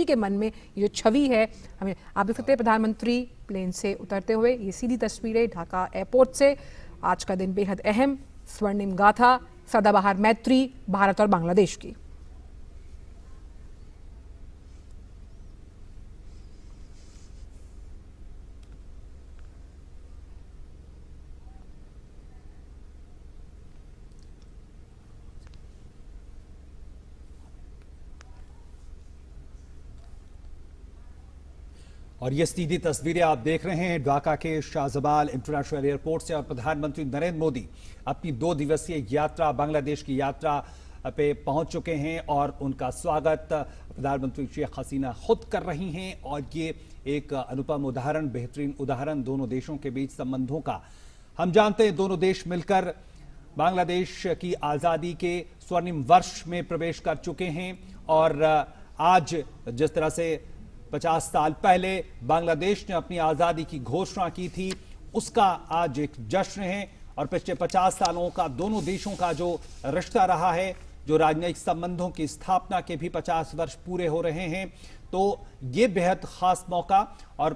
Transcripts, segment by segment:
देशवासी के मन में ये जो छवि है, हमें आप देख सकते हैं प्रधानमंत्री प्लेन से उतरते हुए, ये सीधी तस्वीरें ढाका एयरपोर्ट से। आज का दिन बेहद अहम, स्वर्णिम गाथा, सदाबहार मैत्री भारत और बांग्लादेश की। और ये सीधी तस्वीरें आप देख रहे हैं ढाका के शाहजबाल इंटरनेशनल एयरपोर्ट से। और प्रधानमंत्री नरेंद्र मोदी अपनी 2 दिवसीय यात्रा, बांग्लादेश की यात्रा पे पहुंच चुके हैं और उनका स्वागत प्रधानमंत्री शेख हसीना खुद कर रही हैं। और ये एक अनुपम उदाहरण, बेहतरीन उदाहरण दोनों देशों के बीच संबंधों का। हम जानते हैं दोनों देश मिलकर बांग्लादेश की आज़ादी के स्वर्णिम वर्ष में प्रवेश कर चुके हैं। और आज जिस तरह से 50 साल पहले बांग्लादेश ने अपनी आजादी की घोषणा की थी, उसका आज एक जश्न है। और पिछले 50 सालों का दोनों देशों का जो रिश्ता रहा है, जो राजनयिक संबंधों की स्थापना के भी 50 वर्ष पूरे हो रहे हैं, तो ये बेहद खास मौका और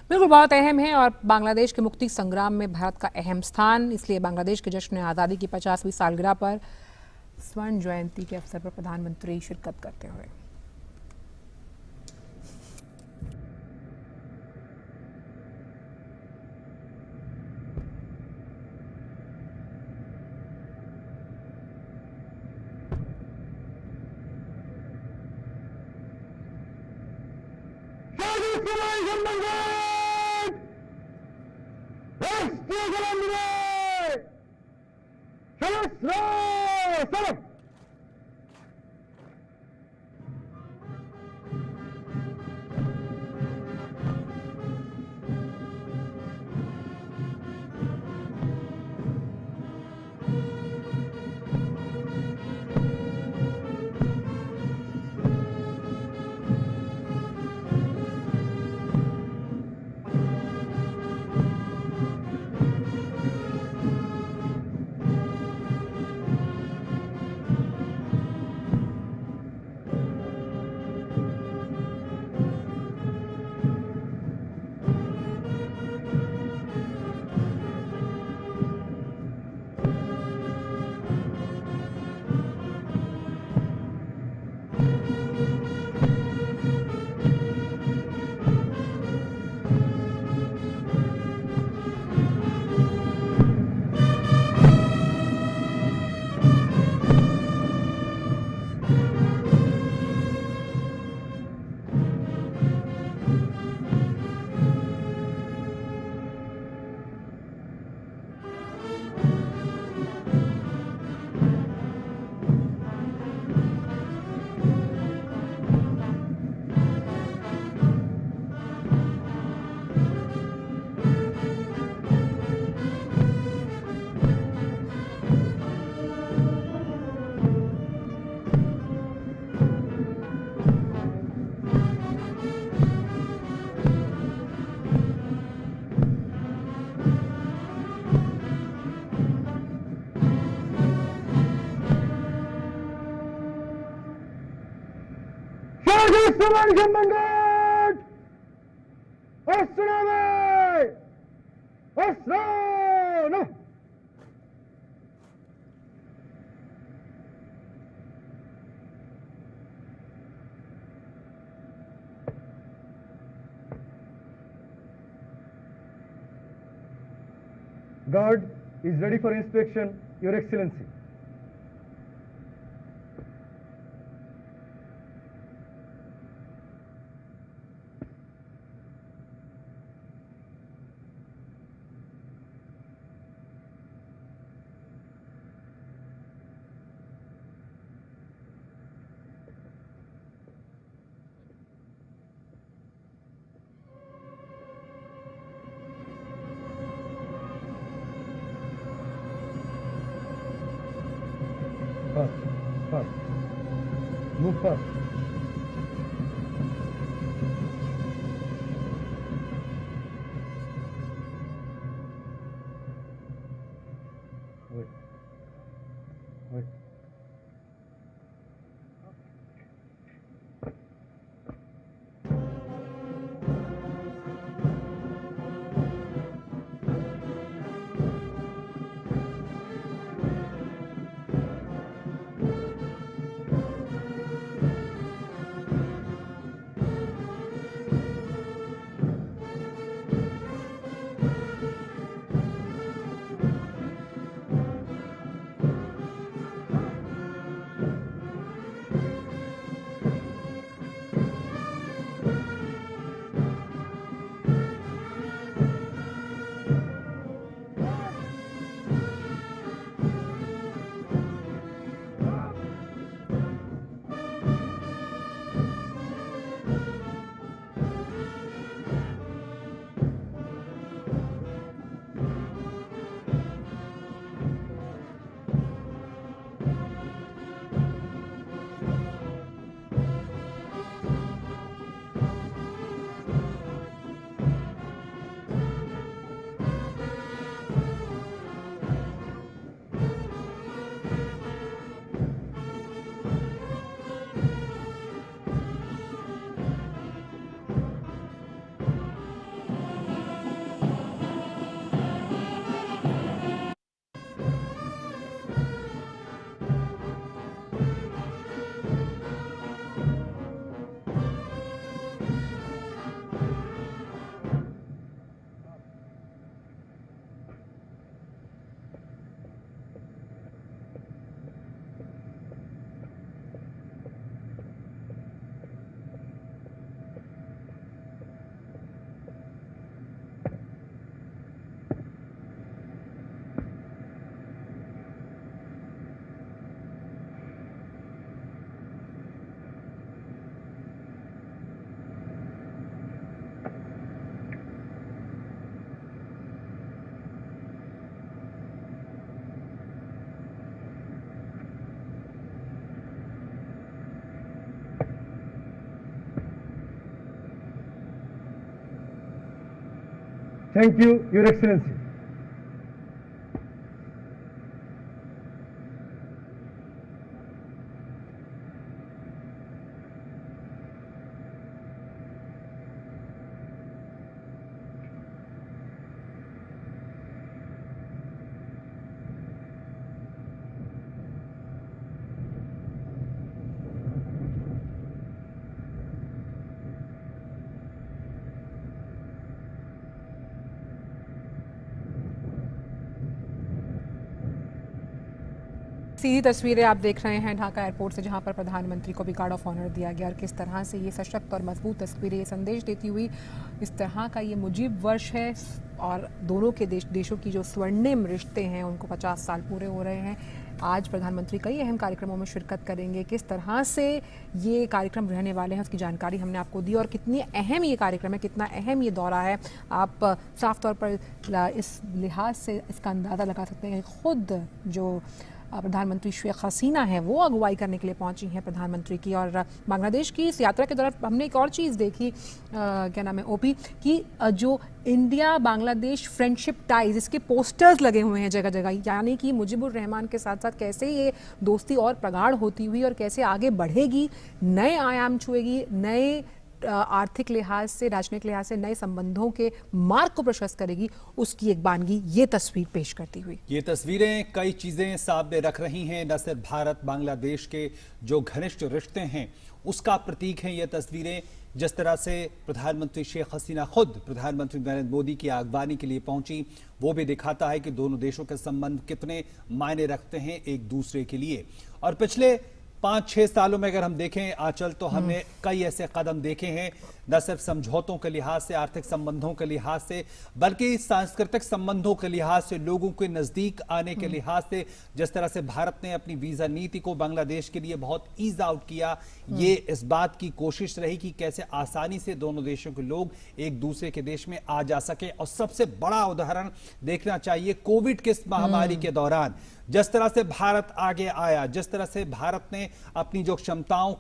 बिल्कुल बहुत अहम है। और बांग्लादेश के मुक्ति संग्राम में भारत का अहम स्थान, इसलिए बांग्लादेश के जश्न आज़ादी की 50वीं सालगिरह पर स्वर्ण जयंती के अवसर पर प्रधानमंत्री शिरकत करते हुए। Guard is ready for inspection, Your Excellency. Fast. Move fast. Wait. Thank you, Your Excellency. सीधी तस्वीरें आप देख रहे हैं ढाका एयरपोर्ट से, जहां पर प्रधानमंत्री को भी गार्ड ऑफ ऑनर दिया गया और किस तरह से ये सशक्त और मजबूत तस्वीरें, ये संदेश देती हुई इस तरह का ये मुजीब वर्ष है और दोनों के देशों की जो स्वर्णिम रिश्ते हैं उनको 50 साल पूरे हो रहे हैं। आज प्रधानमंत्री कई अहम कार्यक्रमों में शिरकत करेंगे। किस तरह से ये कार्यक्रम रहने वाले हैं उसकी जानकारी हमने आपको दी और कितनी अहम ये कार्यक्रम है, कितना अहम ये दौरा है, आप साफ तौर पर इस लिहाज से इसका अंदाज़ा लगा सकते हैं। खुद जो प्रधानमंत्री शेख हसीना है वो अगुवाई करने के लिए पहुंची हैं प्रधानमंत्री की। और बांग्लादेश की इस यात्रा के दौरान हमने एक और चीज़ देखी, क्या नाम है, ओपी, कि जो इंडिया बांग्लादेश फ्रेंडशिप टाइज, इसके पोस्टर्स लगे हुए हैं जगह जगह, यानी कि मुजीबुर रहमान के साथ साथ कैसे ये दोस्ती और प्रगाढ़ होती हुई और कैसे आगे बढ़ेगी, नए आयाम छुएगी, नए आर्थिक लिहाज से, राजनीतिक लिहाज से नए संबंधों के मार्ग को प्रशस्त करेगी, उसकी एक बानगी ये तस्वीर पेश करती हुई। ये तस्वीरें कई चीजें सामने रख रही हैं, न सिर्फ भारत बांग्लादेश के जो घनिष्ठ रिश्ते हैं उसका प्रतीक है ये तस्वीरें। जिस तरह से प्रधानमंत्री शेख हसीना खुद प्रधानमंत्री नरेंद्र मोदी की आगवानी के लिए पहुंची, वो भी दिखाता है कि दोनों देशों के संबंध कितने मायने रखते हैं एक दूसरे के लिए। और पिछले 5-6 सालों में अगर हम देखें आंचल, तो हमने कई ऐसे कदम देखे हैं, न सिर्फ समझौतों के लिहाज से, आर्थिक संबंधों के लिहाज से, बल्कि सांस्कृतिक संबंधों के लिहाज से, लोगों के नजदीक आने के लिहाज से। जिस तरह से भारत ने अपनी वीजा नीति को बांग्लादेश के लिए बहुत ईज आउट किया, ये इस बात की कोशिश रही कि कैसे आसानी से दोनों देशों के लोग एक दूसरे के देश में आ जा सके। और सबसे बड़ा उदाहरण देखना चाहिए कोविड के इस महामारी के दौरान, जिस तरह से भारत आगे आया, जिस तरह से भारत ने अपनी जो क्षमताओं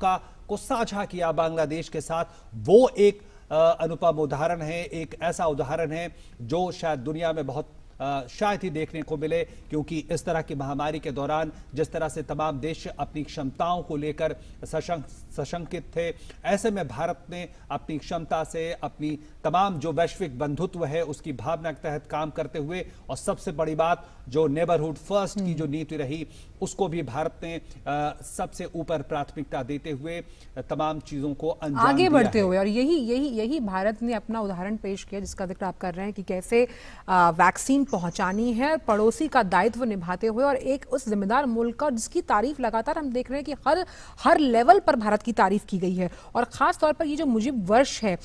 को साझा किया बांग्लादेश के साथ, वो एक अनुपम उदाहरण है, एक ऐसा उदाहरण है जो शायद दुनिया में बहुत शायद ही देखने को मिले। क्योंकि इस तरह की महामारी के दौरान जिस तरह से तमाम देश अपनी क्षमताओं को लेकर सशंकित थे, ऐसे में भारत ने अपनी क्षमता से, अपनी तमाम जो वैश्विक बंधुत्व है उसकी भावना के तहत काम करते हुए, और सबसे बड़ी बात जो नेबरहुड फर्स्ट की जो नीति रही उसको भी भारत ने सबसे ऊपर प्राथमिकता देते हुए तमाम चीजों को अंजाम आगे दिया बढ़ते है। हुए। और यही भारत ने अपना उदाहरण पेश किया जिसका जिक्र आप कर रहे हैं कि कैसे वैक्सीन पहुंचानी है पड़ोसी का दायित्व निभाते हुए, और एक उस जिम्मेदार मुल्क का जिसकी तारीफ लगातार हम देख रहे हैं कि हर लेवल पर भारत की तारीफ की गई है। और खास तौर पर ये जो मुजीब वर्ष है